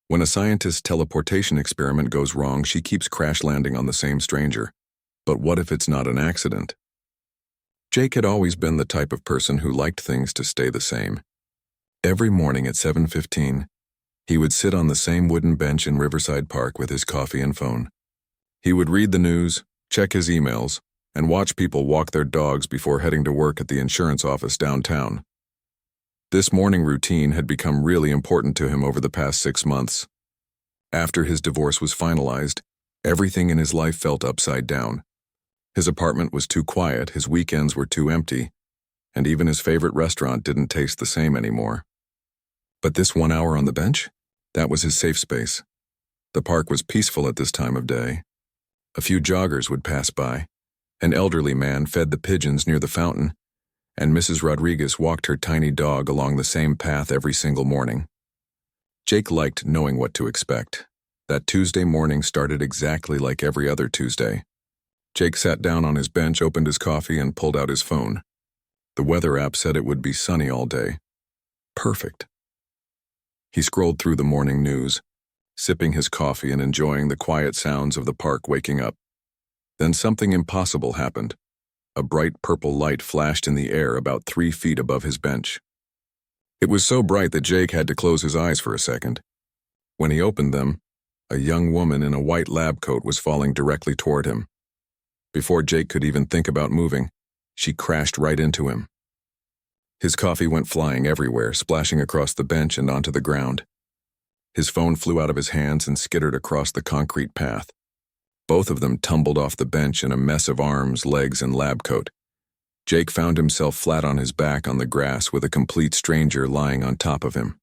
When a scientist's teleportation experiment goes wrong, she keeps crash landing on the same stranger. But what if it's not an accident? Jake had always been the type of person who liked things to stay the same. Every morning at 7:15, he would sit on the same wooden bench in Riverside Park with his coffee and phone. He would read the news, check his emails, and watch people walk their dogs before heading to work at the insurance office downtown. This morning routine had become really important to him over the past 6 months. After his divorce was finalized, everything in his life felt upside down. His apartment was too quiet, his weekends were too empty, and even his favorite restaurant didn't taste the same anymore. But this 1 hour on the bench? That was his safe space. The park was peaceful at this time of day. A few joggers would pass by. An elderly man fed the pigeons near the fountain, and Mrs. Rodriguez walked her tiny dog along the same path every single morning. Jake liked knowing what to expect. That Tuesday morning started exactly like every other Tuesday. Jake sat down on his bench, opened his coffee, and pulled out his phone. The weather app said it would be sunny all day. Perfect. He scrolled through the morning news, sipping his coffee and enjoying the quiet sounds of the park waking up. Then something impossible happened. A bright purple light flashed in the air about 3 feet above his bench. It was so bright that Jake had to close his eyes for a second. When he opened them, a young woman in a white lab coat was falling directly toward him. Before Jake could even think about moving, she crashed right into him. His coffee went flying everywhere, splashing across the bench and onto the ground. His phone flew out of his hands and skittered across the concrete path. Both of them tumbled off the bench in a mess of arms, legs, and lab coat. Jake found himself flat on his back on the grass with a complete stranger lying on top of him.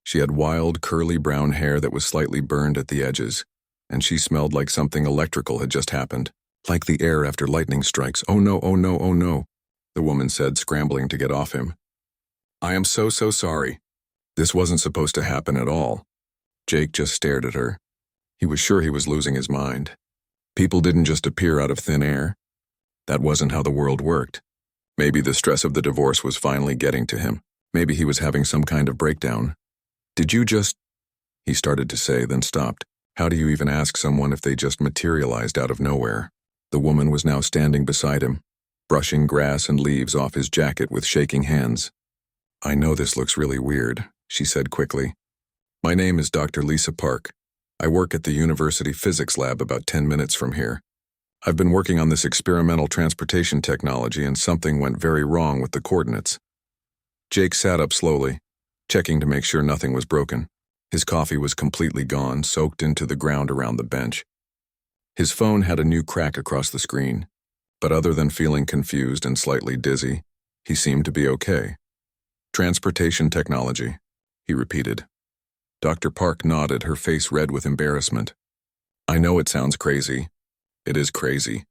She had wild, curly brown hair that was slightly burned at the edges, and she smelled like something electrical had just happened, like the air after lightning strikes. "Oh no, oh no, oh no," the woman said, scrambling to get off him. "I am so sorry. This wasn't supposed to happen at all." Jake just stared at her. He was sure he was losing his mind. People didn't just appear out of thin air. That wasn't how the world worked. Maybe the stress of the divorce was finally getting to him. Maybe he was having some kind of breakdown. "Did you just—" he started to say, then stopped. How do you even ask someone if they just materialized out of nowhere? The woman was now standing beside him, brushing grass and leaves off his jacket with shaking hands. "I know this looks really weird," she said quickly. "My name is Dr. Lisa Park. I work at the university physics lab about 10 minutes from here. I've been working on this experimental transportation technology and something went very wrong with the coordinates." Jake sat up slowly, checking to make sure nothing was broken. His coffee was completely gone, soaked into the ground around the bench. His phone had a new crack across the screen, but other than feeling confused and slightly dizzy, he seemed to be okay. "Transportation technology," he repeated. Dr. Park nodded, her face red with embarrassment. "I know it sounds crazy. It is crazy.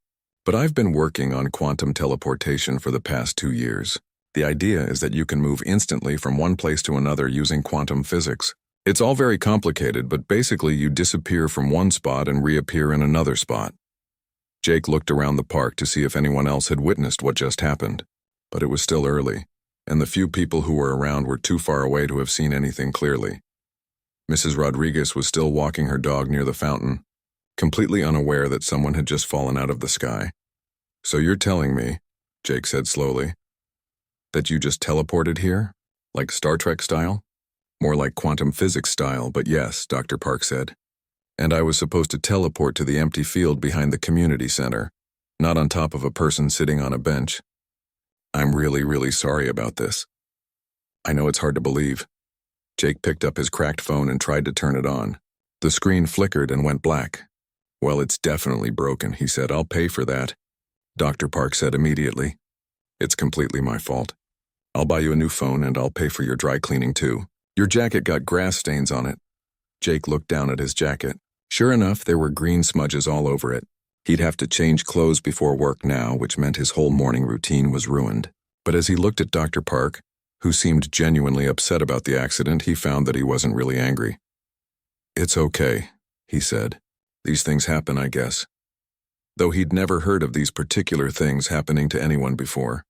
But I've been working on quantum teleportation for the past 2 years. The idea is that you can move instantly from one place to another using quantum physics. It's all very complicated, but basically you disappear from one spot and reappear in another spot." Jake looked around the park to see if anyone else had witnessed what just happened. But it was still early, and the few people who were around were too far away to have seen anything clearly. Mrs. Rodriguez was still walking her dog near the fountain, completely unaware that someone had just fallen out of the sky. "So you're telling me," Jake said slowly, "that you just teleported here? Like Star Trek style?" "More like quantum physics style, but yes," Dr. Park said. "And I was supposed to teleport to the empty field behind the community center, not on top of a person sitting on a bench. I'm really sorry about this. I know it's hard to believe." Jake picked up his cracked phone and tried to turn it on. The screen flickered and went black. "Well, it's definitely broken," he said. "I'll pay for that," Dr. Park said immediately. "It's completely my fault. I'll buy you a new phone and I'll pay for your dry cleaning too. Your jacket got grass stains on it." Jake looked down at his jacket. Sure enough, there were green smudges all over it. He'd have to change clothes before work now, which meant his whole morning routine was ruined. But as he looked at Dr. Park, who seemed genuinely upset about the accident, he found that he wasn't really angry. "It's okay," he said. "These things happen, I guess." Though he'd never heard of these particular things happening to anyone before.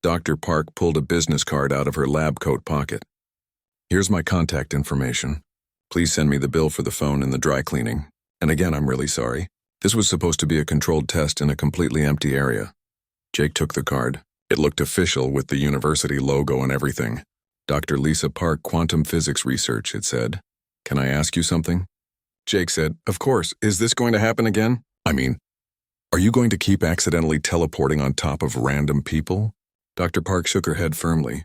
Dr. Park pulled a business card out of her lab coat pocket. "Here's my contact information. Please send me the bill for the phone and the dry cleaning. And again, I'm really sorry. This was supposed to be a controlled test in a completely empty area. Jake took the card. It looked official with the university logo and everything. Dr. Lisa Park Quantum Physics Research, it said. Can I ask you something? Jake said, Of course. Is this going to happen again? Are you going to keep accidentally teleporting on top of random people? Dr. Park shook her head firmly.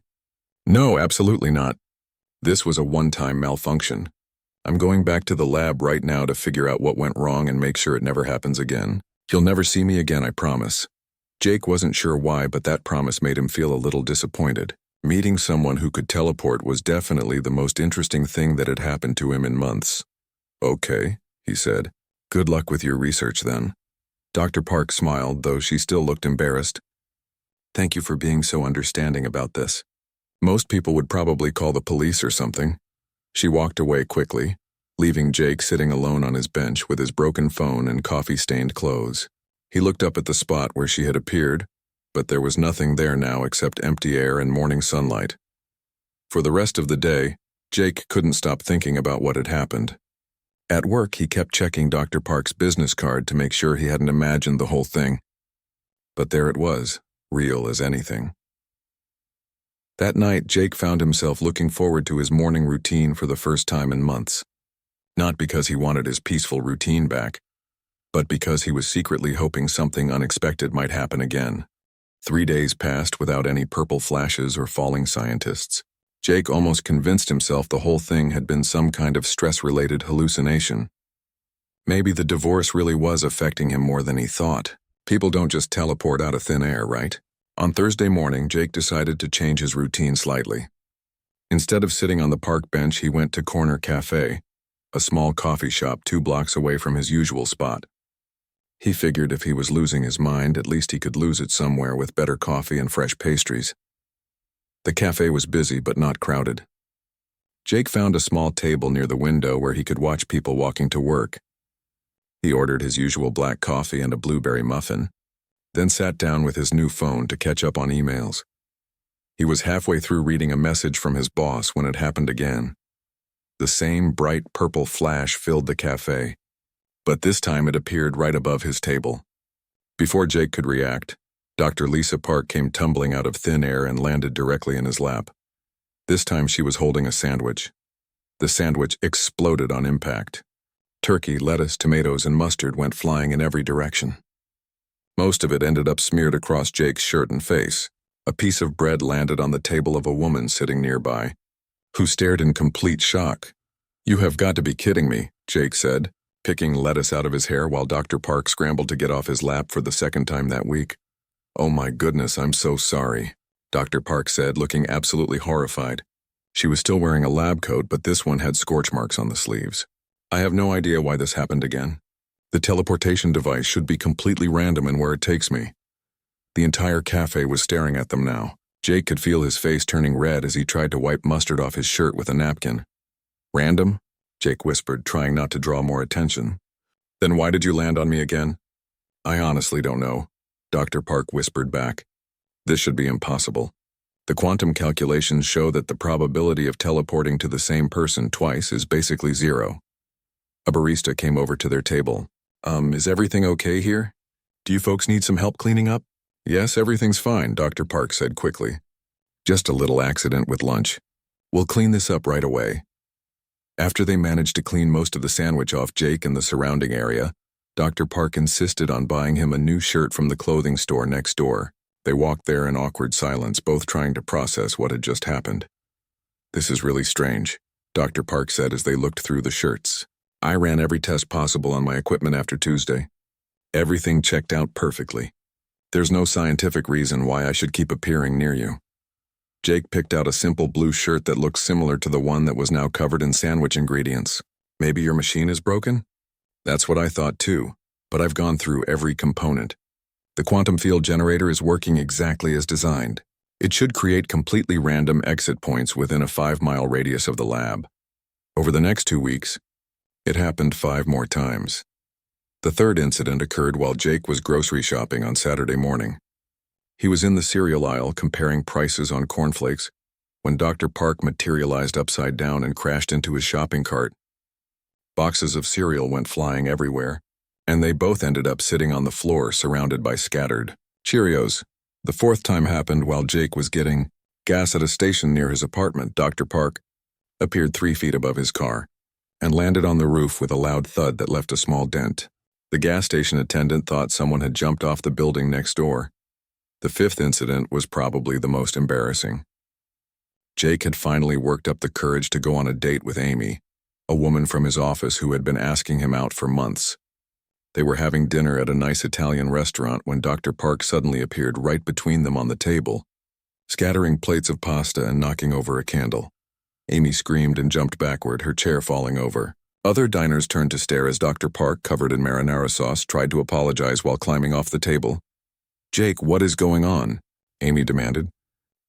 No, absolutely not. This was a one-time malfunction. I'm going back to the lab right now to figure out what went wrong and make sure it never happens again. You'll never see me again, I promise. Jake wasn't sure why, but that promise made him feel a little disappointed. Meeting someone who could teleport was definitely the most interesting thing that had happened to him in months. Okay, he said. Good luck with your research then. Dr. Park smiled, though she still looked embarrassed. Thank you for being so understanding about this. Most people would probably call the police or something. She walked away quickly, leaving Jake sitting alone on his bench with his broken phone and coffee-stained clothes. He looked up at the spot where she had appeared, but there was nothing there now except empty air and morning sunlight. For the rest of the day, Jake couldn't stop thinking about what had happened. At work, he kept checking Dr. Park's business card to make sure he hadn't imagined the whole thing. But there it was, real as anything. That night, Jake found himself looking forward to his morning routine for the first time in months. Not because he wanted his peaceful routine back, but because he was secretly hoping something unexpected might happen again. 3 days passed without any purple flashes or falling scientists. Jake almost convinced himself the whole thing had been some kind of stress-related hallucination. Maybe the divorce really was affecting him more than he thought. People don't just teleport out of thin air, right? On Thursday morning, Jake decided to change his routine slightly. Instead of sitting on the park bench, he went to Corner Cafe, a small coffee shop 2 blocks away from his usual spot. He figured if he was losing his mind, at least he could lose it somewhere with better coffee and fresh pastries. The cafe was busy but not crowded. Jake found a small table near the window where he could watch people walking to work. He ordered his usual black coffee and a blueberry muffin, then sat down with his new phone to catch up on emails. He was halfway through reading a message from his boss when it happened again. The same bright purple flash filled the cafe, but this time it appeared right above his table. Before Jake could react, Dr. Lisa Park came tumbling out of thin air and landed directly in his lap. This time she was holding a sandwich. The sandwich exploded on impact. Turkey, lettuce, tomatoes, and mustard went flying in every direction. Most of it ended up smeared across Jake's shirt and face. A piece of bread landed on the table of a woman sitting nearby, who stared in complete shock. You have got to be kidding me, Jake said, picking lettuce out of his hair while Dr. Park scrambled to get off his lap for the second time that week. Oh my goodness, I'm so sorry, Dr. Park said, looking absolutely horrified. She was still wearing a lab coat, but this one had scorch marks on the sleeves. I have no idea why this happened again. The teleportation device should be completely random in where it takes me. The entire cafe was staring at them now. Jake could feel his face turning red as he tried to wipe mustard off his shirt with a napkin. Random? Jake whispered, trying not to draw more attention. Then why did you land on me again? I honestly don't know, Dr. Park whispered back. This should be impossible. The quantum calculations show that the probability of teleporting to the same person twice is basically 0. A barista came over to their table. Is everything okay here? Do you folks need some help cleaning up? Yes, everything's fine, Dr. Park said quickly. Just a little accident with lunch. We'll clean this up right away. After they managed to clean most of the sandwich off Jake and the surrounding area, Dr. Park insisted on buying him a new shirt from the clothing store next door. They walked there in awkward silence, both trying to process what had just happened. This is really strange, Dr. Park said as they looked through the shirts. I ran every test possible on my equipment after Tuesday. Everything checked out perfectly. There's no scientific reason why I should keep appearing near you. Jake picked out a simple blue shirt that looked similar to the one that was now covered in sandwich ingredients. Maybe your machine is broken? That's what I thought too, but I've gone through every component. The quantum field generator is working exactly as designed. It should create completely random exit points within a 5-mile radius of the lab. Over the next 2 weeks, it happened 5 more times. The third incident occurred while Jake was grocery shopping on Saturday morning. He was in the cereal aisle comparing prices on cornflakes when Dr. Park materialized upside down and crashed into his shopping cart. Boxes of cereal went flying everywhere, and they both ended up sitting on the floor surrounded by scattered Cheerios. The fourth time happened while Jake was getting gas at a station near his apartment. Dr. Park appeared 3 feet above his car and landed on the roof with a loud thud that left a small dent. The gas station attendant thought someone had jumped off the building next door. The fifth incident was probably the most embarrassing. Jake had finally worked up the courage to go on a date with Amy, a woman from his office who had been asking him out for months. They were having dinner at a nice Italian restaurant when Dr. Park suddenly appeared right between them on the table, scattering plates of pasta and knocking over a candle. Amy screamed and jumped backward, her chair falling over. Other diners turned to stare as Dr. Park, covered in marinara sauce, tried to apologize while climbing off the table. "Jake, what is going on?" Amy demanded.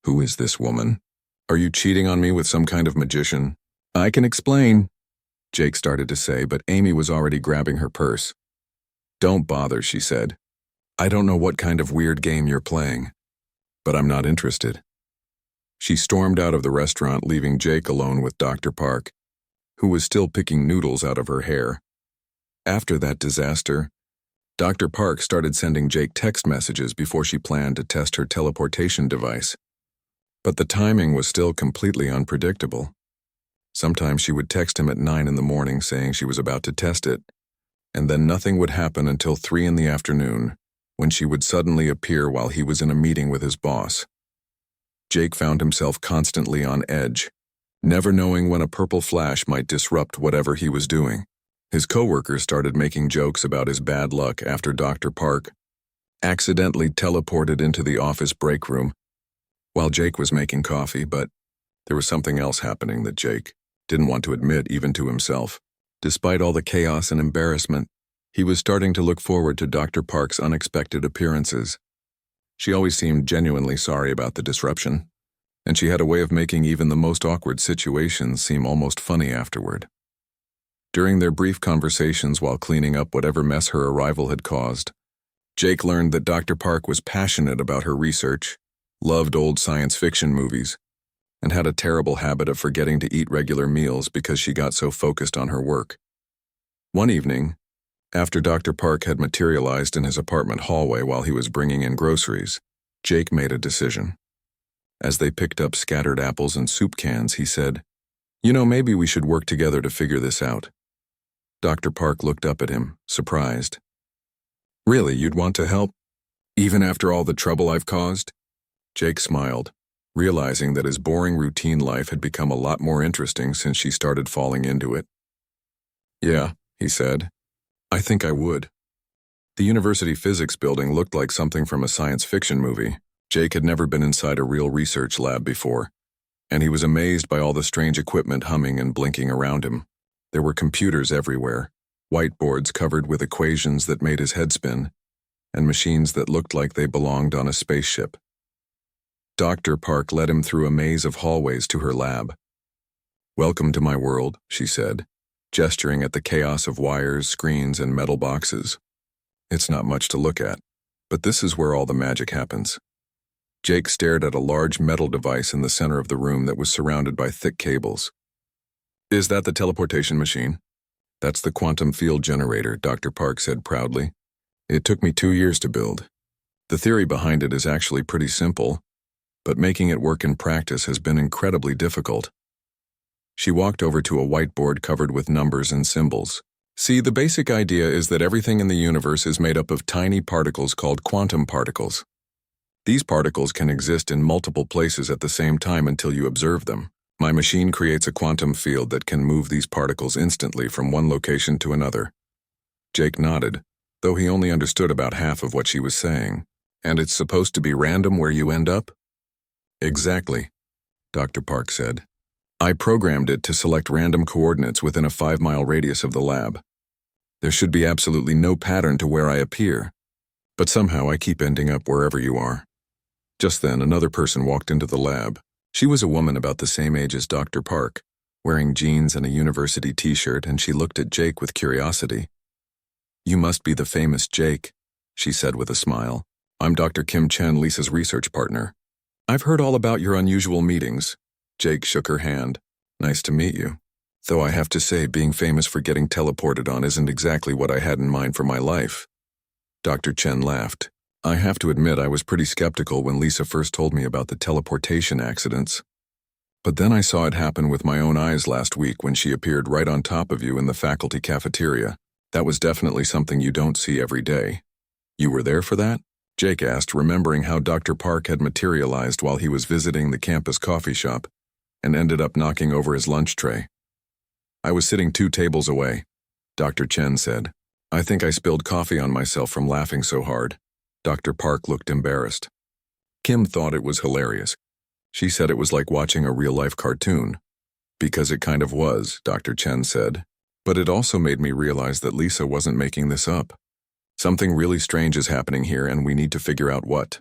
"Who is this woman? Are you cheating on me with some kind of magician?" "I can explain," Jake started to say, but Amy was already grabbing her purse. "Don't bother," she said. "I don't know what kind of weird game you're playing, but I'm not interested." She stormed out of the restaurant, leaving Jake alone with Dr. Park, who was still picking noodles out of her hair. After that disaster, Dr. Park started sending Jake text messages before she planned to test her teleportation device. But the timing was still completely unpredictable. Sometimes she would text him at 9 in the morning saying she was about to test it, and then nothing would happen until 3 in the afternoon, when she would suddenly appear while he was in a meeting with his boss. Jake found himself constantly on edge, never knowing when a purple flash might disrupt whatever he was doing. His coworkers started making jokes about his bad luck after Dr. Park accidentally teleported into the office break room while Jake was making coffee, but there was something else happening that Jake didn't want to admit even to himself. Despite all the chaos and embarrassment, he was starting to look forward to Dr. Park's unexpected appearances. She always seemed genuinely sorry about the disruption, and she had a way of making even the most awkward situations seem almost funny afterward. During their brief conversations while cleaning up whatever mess her arrival had caused, Jake learned that Dr. Park was passionate about her research, loved old science fiction movies, and had a terrible habit of forgetting to eat regular meals because she got so focused on her work. One evening, after Dr. Park had materialized in his apartment hallway while he was bringing in groceries, Jake made a decision. As they picked up scattered apples and soup cans, he said, "Maybe we should work together to figure this out." Dr. Park looked up at him, surprised. "Really, you'd want to help? Even after all the trouble I've caused?" Jake smiled, realizing that his boring routine life had become a lot more interesting since she started falling into it. "Yeah," he said. "I think I would." The university physics building looked like something from a science fiction movie. Jake had never been inside a real research lab before, and he was amazed by all the strange equipment humming and blinking around him. There were computers everywhere, whiteboards covered with equations that made his head spin, and machines that looked like they belonged on a spaceship. Dr. Park led him through a maze of hallways to her lab. "Welcome to my world," she said, gesturing at the chaos of wires, screens, and metal boxes. "It's not much to look at, but this is where all the magic happens." Jake stared at a large metal device in the center of the room that was surrounded by thick cables. "Is that the teleportation machine?" "That's the quantum field generator," Dr. Park said proudly. "It took me 2 years to build. The theory behind it is actually pretty simple, but making it work in practice has been incredibly difficult." She walked over to a whiteboard covered with numbers and symbols. "See, the basic idea is that everything in the universe is made up of tiny particles called quantum particles. These particles can exist in multiple places at the same time until you observe them. My machine creates a quantum field that can move these particles instantly from one location to another." Jake nodded, though he only understood about half of what she was saying. "And it's supposed to be random where you end up?" "Exactly," Dr. Park said. "I programmed it to select random coordinates within a 5-mile radius of the lab. There should be absolutely no pattern to where I appear, but somehow I keep ending up wherever you are." Just then, another person walked into the lab. She was a woman about the same age as Dr. Park, wearing jeans and a university t-shirt, and she looked at Jake with curiosity. "You must be the famous Jake," she said with a smile. "I'm Dr. Kim Chen, Lisa's research partner. I've heard all about your unusual meetings." Jake shook her hand. "Nice to meet you." Though I have to say, being famous for getting teleported on isn't exactly what I had in mind for my life. Dr. Chen laughed. I have to admit I was pretty skeptical when Lisa first told me about the teleportation accidents. But then I saw it happen with my own eyes last week when she appeared right on top of you in the faculty cafeteria. That was definitely something you don't see every day. You were there for that? Jake asked, remembering how Dr. Park had materialized while he was visiting the campus coffee shop and ended up knocking over his lunch tray. I was sitting 2 tables away, Dr. Chen said. I think I spilled coffee on myself from laughing so hard. Dr. Park looked embarrassed. Kim thought it was hilarious. She said it was like watching a real-life cartoon. Because it kind of was, Dr. Chen said. But it also made me realize that Lisa wasn't making this up. Something really strange is happening here and we need to figure out what.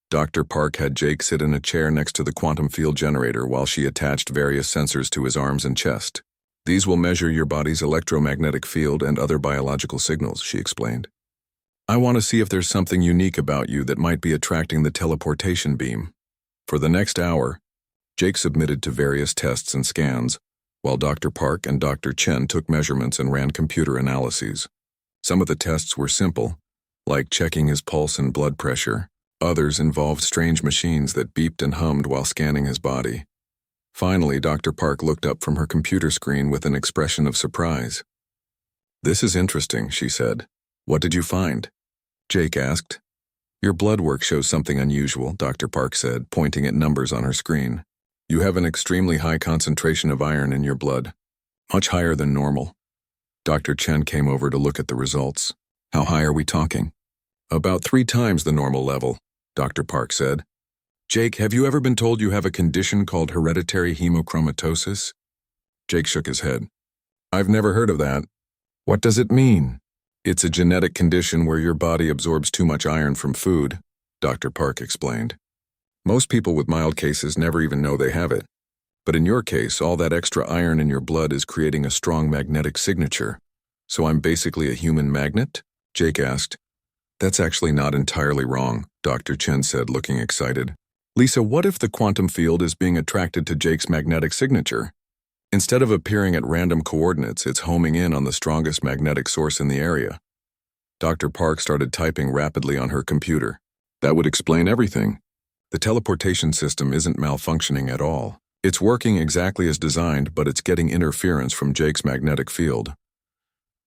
Dr. Park had Jake sit in a chair next to the quantum field generator while she attached various sensors to his arms and chest. These will measure your body's electromagnetic field and other biological signals, she explained. I want to see if there's something unique about you that might be attracting the teleportation beam. For the next hour, Jake submitted to various tests and scans, while Dr. Park and Dr. Chen took measurements and ran computer analyses. Some of the tests were simple, like checking his pulse and blood pressure. Others involved strange machines that beeped and hummed while scanning his body. Finally, Dr. Park looked up from her computer screen with an expression of surprise. This is interesting, she said. What did you find? Jake asked. Your blood work shows something unusual, Dr. Park said, pointing at numbers on her screen. You have an extremely high concentration of iron in your blood, much higher than normal. Dr. Chen came over to look at the results. How high are we talking? About 3 times the normal level, Dr. Park said. Jake, have you ever been told you have a condition called hereditary hemochromatosis? Jake shook his head. I've never heard of that. What does it mean? It's a genetic condition where your body absorbs too much iron from food, Dr. Park explained. Most people with mild cases never even know they have it. But in your case, all that extra iron in your blood is creating a strong magnetic signature. So I'm basically a human magnet? Jake asked. That's actually not entirely wrong, Dr. Chen said, looking excited. Lisa, what if the quantum field is being attracted to Jake's magnetic signature? Instead of appearing at random coordinates, it's homing in on the strongest magnetic source in the area. Dr. Park started typing rapidly on her computer. That would explain everything. The teleportation system isn't malfunctioning at all. It's working exactly as designed, but it's getting interference from Jake's magnetic field.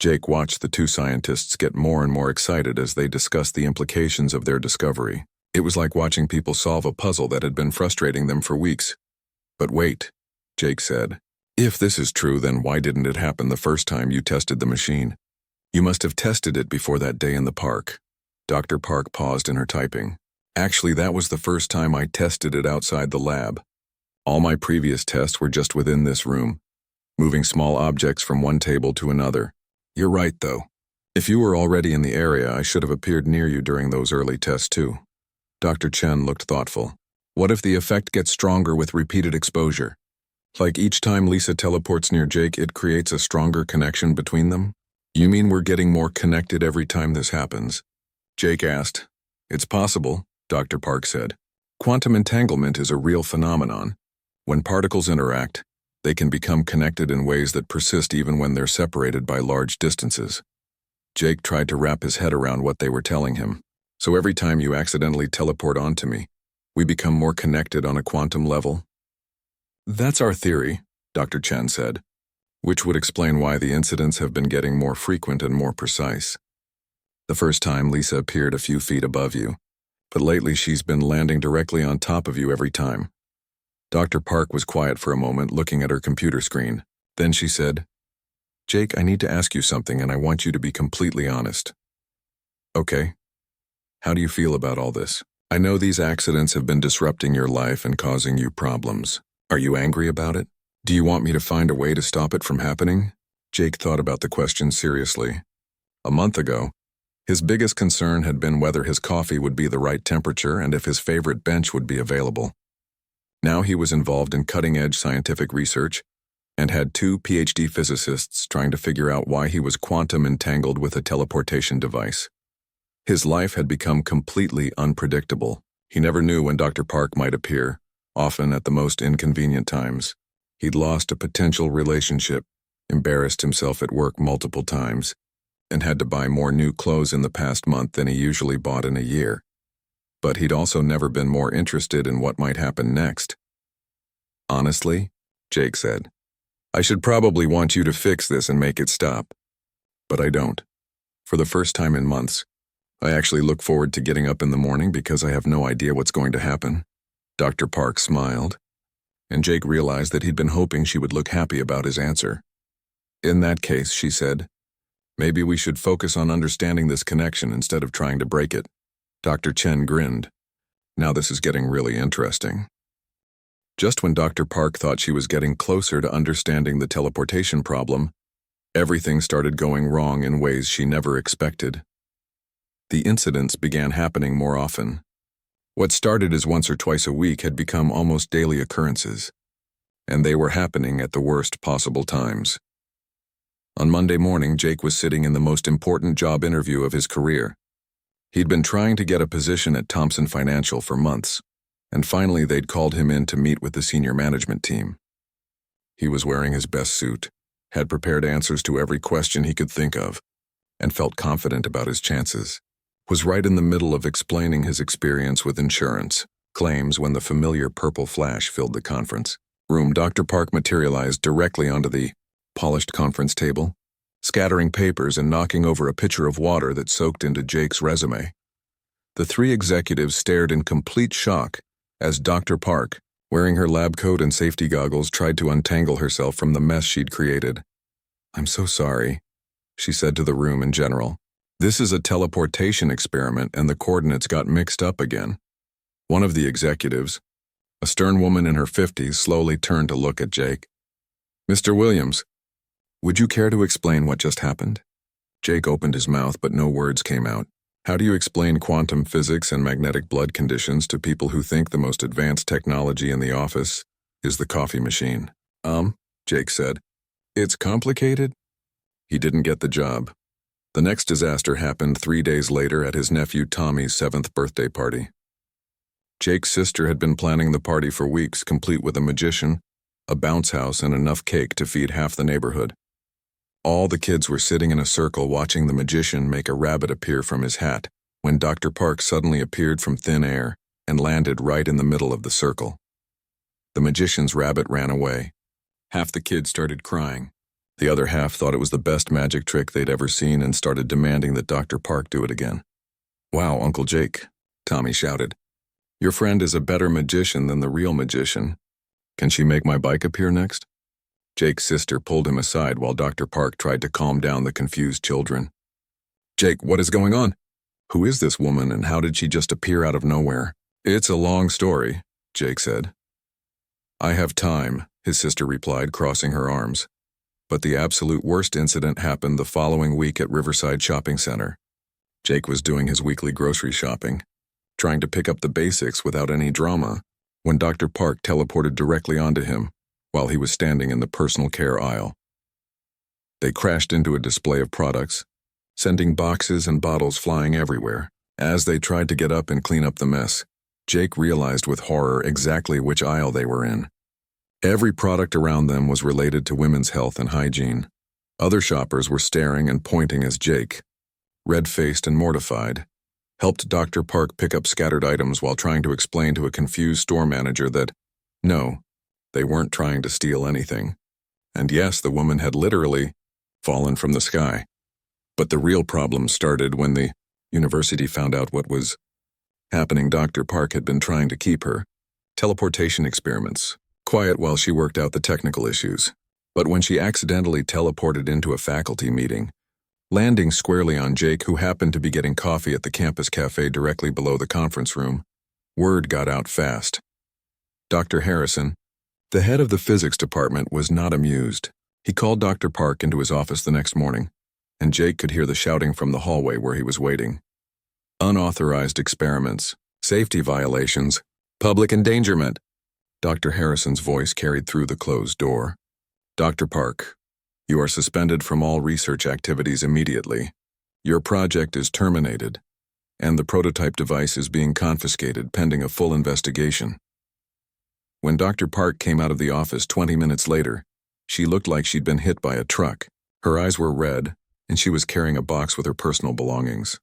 Jake watched the 2 scientists get more and more excited as they discussed the implications of their discovery. It was like watching people solve a puzzle that had been frustrating them for weeks. But wait, Jake said. If this is true, then why didn't it happen the first time you tested the machine? You must have tested it before that day in the park. Dr. Park paused in her typing. Actually, that was the first time I tested it outside the lab. All my previous tests were just within this room, moving small objects from one table to another. You're right, though. If you were already in the area, I should have appeared near you during those early tests, too. Dr. Chen looked thoughtful. What if the effect gets stronger with repeated exposure? Like each time Lisa teleports near Jake, it creates a stronger connection between them? You mean we're getting more connected every time this happens? Jake asked. It's possible, Dr. Park said. Quantum entanglement is a real phenomenon. When particles interact, they can become connected in ways that persist even when they're separated by large distances. Jake tried to wrap his head around what they were telling him. So every time you accidentally teleport onto me, we become more connected on a quantum level? That's our theory, Dr. Chen said, which would explain why the incidents have been getting more frequent and more precise. The first time Lisa appeared a few feet above you, but lately she's been landing directly on top of you every time. Dr. Park was quiet for a moment, looking at her computer screen. Then she said, Jake, I need to ask you something and I want you to be completely honest. Okay. How do you feel about all this? I know these accidents have been disrupting your life and causing you problems. Are you angry about it? Do you want me to find a way to stop it from happening? Jake thought about the question seriously. A month ago, his biggest concern had been whether his coffee would be the right temperature and if his favorite bench would be available. Now he was involved in cutting-edge scientific research and had 2 PhD physicists trying to figure out why he was quantum entangled with a teleportation device. His life had become completely unpredictable. He never knew when Dr. Park might appear, often at the most inconvenient times. He'd lost a potential relationship, embarrassed himself at work multiple times, and had to buy more new clothes in the past month than he usually bought in a year. But he'd also never been more interested in what might happen next. "Honestly," Jake said, "I should probably want you to fix this and make it stop. But I don't. For the first time in months, I actually look forward to getting up in the morning because I have no idea what's going to happen." Dr. Park smiled, and Jake realized that he'd been hoping she would look happy about his answer. "In that case," she said, "maybe we should focus on understanding this connection instead of trying to break it." Dr. Chen grinned. "Now this is getting really interesting." Just when Dr. Park thought she was getting closer to understanding the teleportation problem, everything started going wrong in ways she never expected. The incidents began happening more often. What started as once or twice a week had become almost daily occurrences, and they were happening at the worst possible times. On Monday morning, Jake was sitting in the most important job interview of his career. He'd been trying to get a position at Thompson Financial for months, and finally they'd called him in to meet with the senior management team. He was wearing his best suit, had prepared answers to every question he could think of, and felt confident about his chances. Was right in the middle of explaining his experience with insurance claims when the familiar purple flash filled the conference room. Dr. Park materialized directly onto the polished conference table, scattering papers and knocking over a pitcher of water that soaked into Jake's resume. The three executives stared in complete shock as Dr. Park, wearing her lab coat and safety goggles, tried to untangle herself from the mess she'd created. "I'm so sorry," she said to the room in general. "This is a teleportation experiment and the coordinates got mixed up again." One of the executives, a stern woman in her 50s, slowly turned to look at Jake. "Mr. Williams, would you care to explain what just happened?" Jake opened his mouth, but no words came out. "How do you explain quantum physics and magnetic blood conditions to people who think the most advanced technology in the office is the coffee machine?" Jake said. "It's complicated." He didn't get the job. The next disaster happened 3 days later at his nephew Tommy's 7th birthday party. Jake's sister had been planning the party for weeks, complete with a magician, a bounce house, and enough cake to feed half the neighborhood. All the kids were sitting in a circle watching the magician make a rabbit appear from his hat when Dr. Park suddenly appeared from thin air and landed right in the middle of the circle. The magician's rabbit ran away. Half the kids started crying. The other half thought it was the best magic trick they'd ever seen and started demanding that Dr. Park do it again. "Wow, Uncle Jake," Tommy shouted. "Your friend is a better magician than the real magician. Can she make my bike appear next?" Jake's sister pulled him aside while Dr. Park tried to calm down the confused children. "Jake, what is going on? Who is this woman and how did she just appear out of nowhere?" "It's a long story," Jake said. "I have time," his sister replied, crossing her arms. But the absolute worst incident happened the following week at Riverside Shopping Center. Jake was doing his weekly grocery shopping, trying to pick up the basics without any drama, when Dr. Park teleported directly onto him while he was standing in the personal care aisle. They crashed into a display of products, sending boxes and bottles flying everywhere. As they tried to get up and clean up the mess, Jake realized with horror exactly which aisle they were in. Every product around them was related to women's health and hygiene. Other shoppers were staring and pointing as Jake, red-faced and mortified, helped Dr. Park pick up scattered items while trying to explain to a confused store manager that, no, they weren't trying to steal anything. And yes, the woman had literally fallen from the sky. But the real problem started when the university found out what was happening. Dr. Park had been trying to keep her teleportation experiments quiet while she worked out the technical issues. But when she accidentally teleported into a faculty meeting, landing squarely on Jake, who happened to be getting coffee at the campus cafe directly below the conference room, word got out fast. Dr. Harrison, the head of the physics department, was not amused. He called Dr. Park into his office the next morning, and Jake could hear the shouting from the hallway where he was waiting. "Unauthorized experiments, safety violations, public endangerment." Dr. Harrison's voice carried through the closed door. "Dr. Park, you are suspended from all research activities immediately. Your project is terminated, and the prototype device is being confiscated pending a full investigation." When Dr. Park came out of the office 20 minutes later, She looked like she'd been hit by a truck. Her eyes were red, and she was carrying a box with her personal belongings.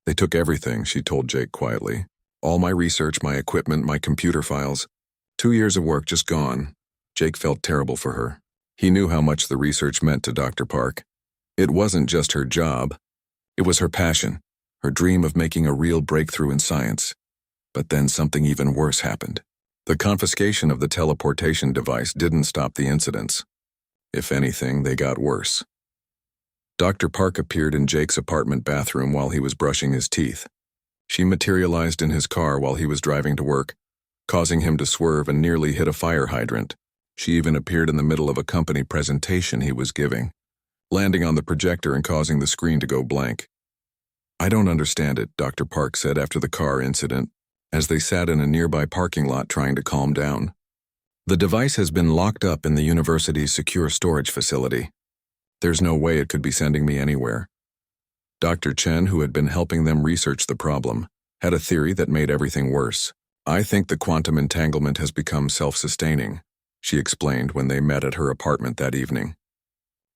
They took everything, she told Jake quietly. All my research, my equipment, my computer files. 2 years of work just gone. Jake felt terrible for her. He knew how much the research meant to Dr. Park. It wasn't just her job. It was her passion, her dream of making a real breakthrough in science. But then something even worse happened. The confiscation of the teleportation device didn't stop the incidents. If anything, they got worse. Dr. Park appeared in Jake's apartment bathroom while he was brushing his teeth. She materialized in his car while he was driving to work, causing him to swerve and nearly hit a fire hydrant. She even appeared in the middle of a company presentation he was giving, landing on the projector and causing the screen to go blank. I don't understand it, Dr. Park said after the car incident, as they sat in a nearby parking lot trying to calm down. The device has been locked up in the university's secure storage facility. There's no way it could be sending me anywhere. Dr. Chen, who had been helping them research the problem, had a theory that made everything worse. I think the quantum entanglement has become self-sustaining, she explained when they met at her apartment that evening.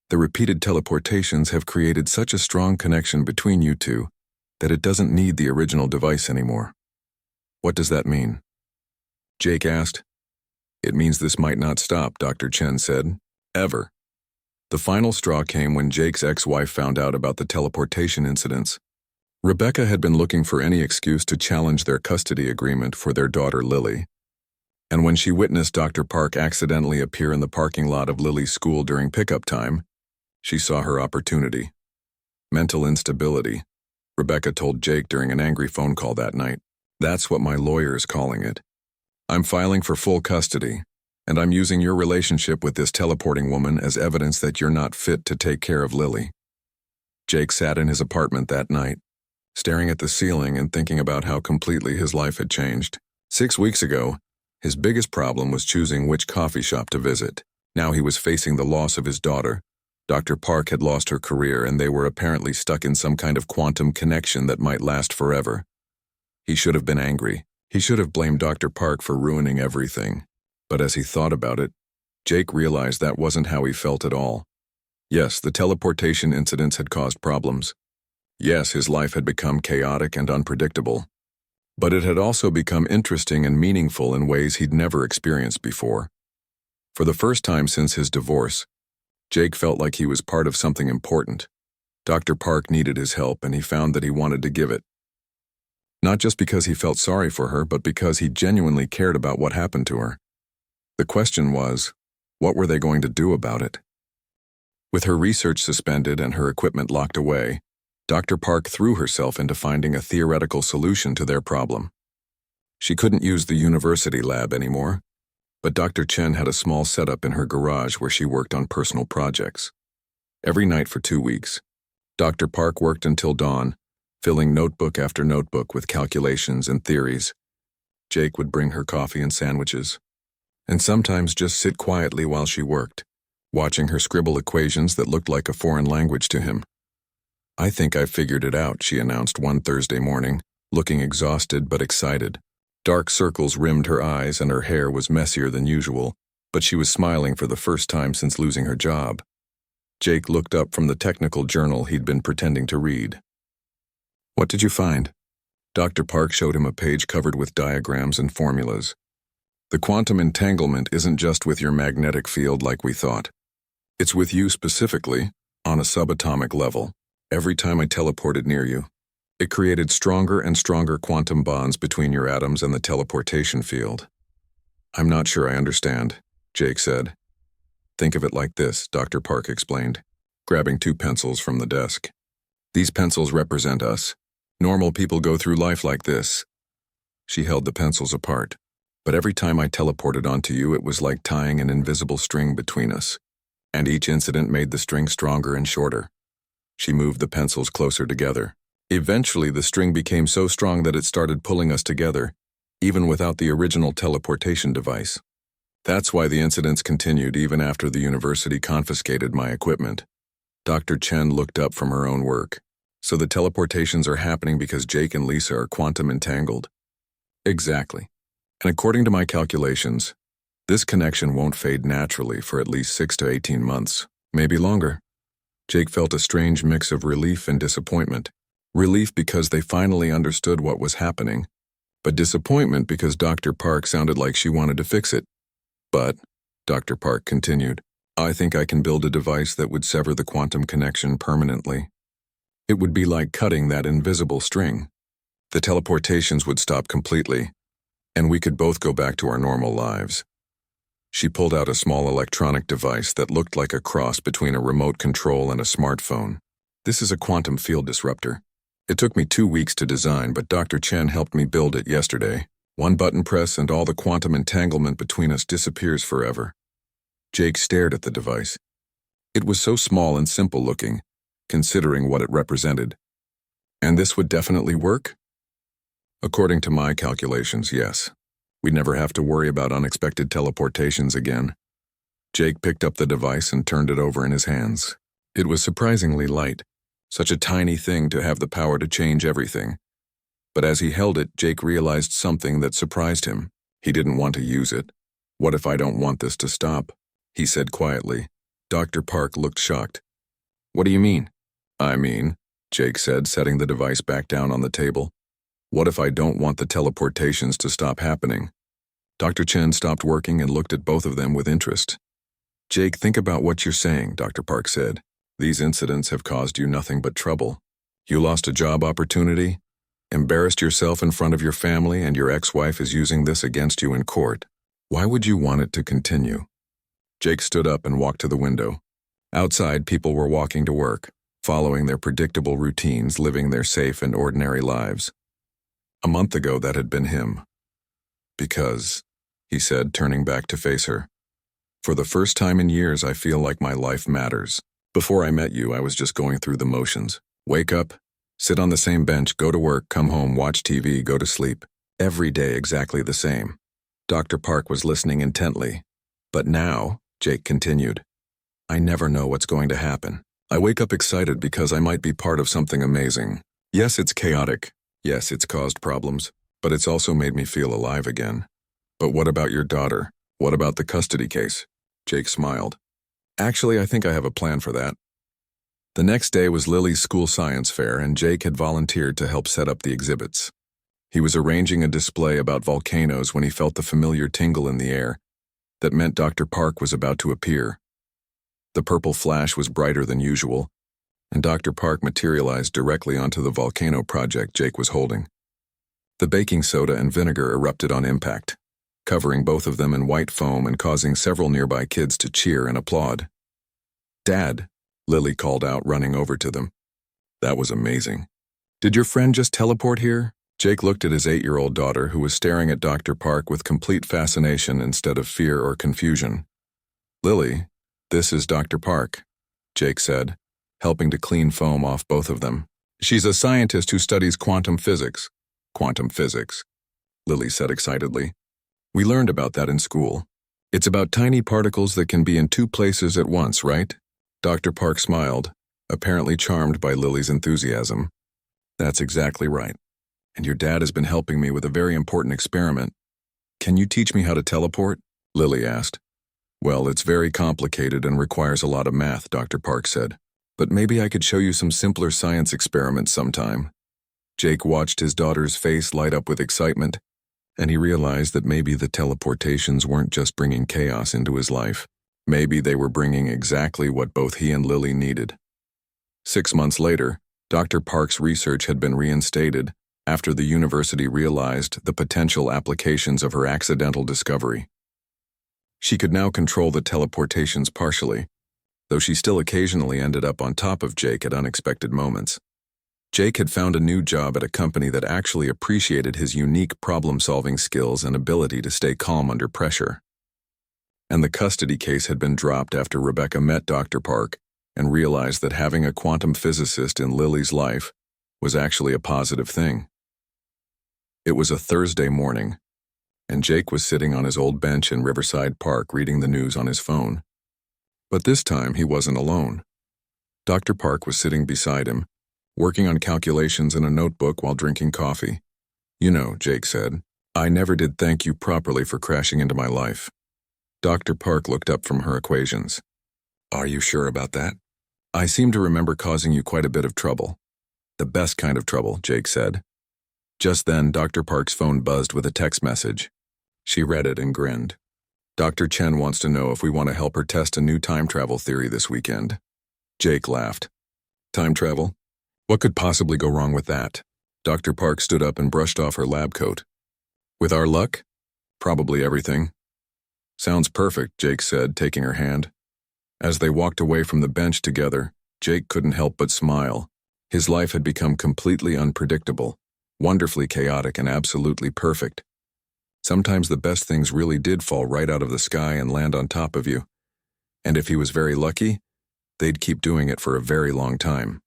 The repeated teleportations have created such a strong connection between you two that it doesn't need the original device anymore. What does that mean? Jake asked. It means this might not stop, Dr. Chen said. Ever. The final straw came when Jake's ex-wife found out about the teleportation incidents. Rebecca had been looking for any excuse to challenge their custody agreement for their daughter Lily. And when she witnessed Dr. Park accidentally appear in the parking lot of Lily's school during pickup time, she saw her opportunity. Mental instability, Rebecca told Jake during an angry phone call that night. That's what my lawyer is calling it. I'm filing for full custody, and I'm using your relationship with this teleporting woman as evidence that you're not fit to take care of Lily. Jake sat in his apartment that night, staring at the ceiling and thinking about how completely his life had changed. 6 weeks ago, his biggest problem was choosing which coffee shop to visit. Now he was facing the loss of his daughter. Dr. Park had lost her career, and they were apparently stuck in some kind of quantum connection that might last forever. He should have been angry. He should have blamed Dr. Park for ruining everything. But as he thought about it, Jake realized that wasn't how he felt at all. Yes, the teleportation incidents had caused problems. Yes, his life had become chaotic and unpredictable. But it had also become interesting and meaningful in ways he'd never experienced before. For the first time since his divorce, Jake felt like he was part of something important. Dr. Park needed his help, and he found that he wanted to give it. Not just because he felt sorry for her, but because he genuinely cared about what happened to her. The question was, what were they going to do about it? With her research suspended and her equipment locked away, Dr. Park threw herself into finding a theoretical solution to their problem. She couldn't use the university lab anymore, but Dr. Chen had a small setup in her garage where she worked on personal projects. Every night for 2 weeks, Dr. Park worked until dawn, filling notebook after notebook with calculations and theories. Jake would bring her coffee and sandwiches, and sometimes just sit quietly while she worked, watching her scribble equations that looked like a foreign language to him. I think I've figured it out, she announced one Thursday morning, looking exhausted but excited. Dark circles rimmed her eyes and her hair was messier than usual, but she was smiling for the first time since losing her job. Jake looked up from the technical journal he'd been pretending to read. What did you find? Dr. Park showed him a page covered with diagrams and formulas. The quantum entanglement isn't just with your magnetic field like we thought. It's with you specifically, on a subatomic level. Every time I teleported near you, it created stronger and stronger quantum bonds between your atoms and the teleportation field. I'm not sure I understand, Jake said. Think of it like this, Dr. Park explained, grabbing 2 pencils from the desk. These pencils represent us. Normal people go through life like this. She held the pencils apart, but every time I teleported onto you, it was like tying an invisible string between us, and each incident made the string stronger and shorter. She moved the pencils closer together. Eventually, the string became so strong that it started pulling us together, even without the original teleportation device. That's why the incidents continued even after the university confiscated my equipment. Dr. Chen looked up from her own work. So the teleportations are happening because Jake and Lisa are quantum entangled? Exactly. And according to my calculations, This connection won't fade naturally for at least 6 to 18 months, maybe longer. Jake felt a strange mix of relief and disappointment. Relief because they finally understood what was happening, but disappointment because Dr. Park sounded like she wanted to fix it. But, Dr. Park continued, I think I can build a device that would sever the quantum connection permanently. It would be like cutting that invisible string. The teleportations would stop completely, and we could both go back to our normal lives. She pulled out a small electronic device that looked like a cross between a remote control and a smartphone. This is a quantum field disruptor. It took me 2 weeks to design, but Dr. Chen helped me build it yesterday. One button press and all the quantum entanglement between us disappears forever. Jake stared at the device. It was so small and simple looking, considering what it represented. And this would definitely work? According to my calculations, yes. We'd never have to worry about unexpected teleportations again. Jake picked up the device and turned it over in his hands. It was surprisingly light, such a tiny thing to have the power to change everything. But as he held it, Jake realized something that surprised him. He didn't want to use it. What if I don't want this to stop? He said quietly. Dr. Park looked shocked. What do you mean? I mean, Jake said, setting the device back down on the table. What if I don't want the teleportations to stop happening? Dr. Chen stopped working and looked at both of them with interest. Jake, think about what you're saying, Dr. Park said. These incidents have caused you nothing but trouble. You lost a job opportunity, embarrassed yourself in front of your family, and your ex-wife is using this against you in court. Why would you want it to continue? Jake stood up and walked to the window. Outside, people were walking to work, following their predictable routines, living their safe and ordinary lives. A month ago, that had been him. Because, he said, turning back to face her, for the first time in years, I feel like my life matters. Before I met you, I was just going through the motions. Wake up, sit on the same bench, go to work, come home, watch TV, go to sleep. Every day exactly the same. Dr. Park was listening intently. But now, Jake continued, I never know what's going to happen. I wake up excited because I might be part of something amazing. Yes, it's chaotic. Yes, it's caused problems, but it's also made me feel alive again. But what about your daughter? What about the custody case? Jake smiled. Actually, I think I have a plan for that. The next day was Lily's school science fair, and Jake had volunteered to help set up the exhibits. He was arranging a display about volcanoes when he felt the familiar tingle in the air that meant Dr. Park was about to appear. The purple flash was brighter than usual, and Dr. Park materialized directly onto the volcano project Jake was holding. The baking soda and vinegar erupted on impact, covering both of them in white foam and causing several nearby kids to cheer and applaud. Dad, Lily called out, running over to them. That was amazing. Did your friend just teleport here? Jake looked at his 8-year-old daughter, who was staring at Dr. Park with complete fascination instead of fear or confusion. Lily, this is Dr. Park, Jake said, helping to clean foam off both of them. She's a scientist who studies quantum physics. Quantum physics, Lily said excitedly. We learned about that in school. It's about tiny particles that can be in 2 places at once, right? Dr. Park smiled, apparently charmed by Lily's enthusiasm. That's exactly right. And your dad has been helping me with a very important experiment. Can you teach me how to teleport? Lily asked. Well, it's very complicated and requires a lot of math, Dr. Park said. But maybe I could show you some simpler science experiments sometime. Jake watched his daughter's face light up with excitement, and he realized that maybe the teleportations weren't just bringing chaos into his life. Maybe they were bringing exactly what both he and Lily needed. 6 months later, Dr. Park's research had been reinstated after the university realized the potential applications of her accidental discovery. She could now control the teleportations partially, though she still occasionally ended up on top of Jake at unexpected moments. Jake had found a new job at a company that actually appreciated his unique problem-solving skills and ability to stay calm under pressure. And the custody case had been dropped after Rebecca met Dr. Park and realized that having a quantum physicist in Lily's life was actually a positive thing. It was a Thursday morning, and Jake was sitting on his old bench in Riverside Park reading the news on his phone. But this time he wasn't alone. Dr. Park was sitting beside him, working on calculations in a notebook while drinking coffee. You know, Jake said, I never did thank you properly for crashing into my life. Dr. Park looked up from her equations. Are you sure about that? I seem to remember causing you quite a bit of trouble. The best kind of trouble, Jake said. Just then, Dr. Park's phone buzzed with a text message. She read it and grinned. Dr. Chen wants to know if we want to help her test a new time travel theory this weekend. Jake laughed. Time travel? What could possibly go wrong with that? Dr. Park stood up and brushed off her lab coat. With our luck? Probably everything. Sounds perfect, Jake said, taking her hand. As they walked away from the bench together, Jake couldn't help but smile. His life had become completely unpredictable, wonderfully chaotic and absolutely perfect. Sometimes the best things really did fall right out of the sky and land on top of you. And if he was very lucky, they'd keep doing it for a very long time.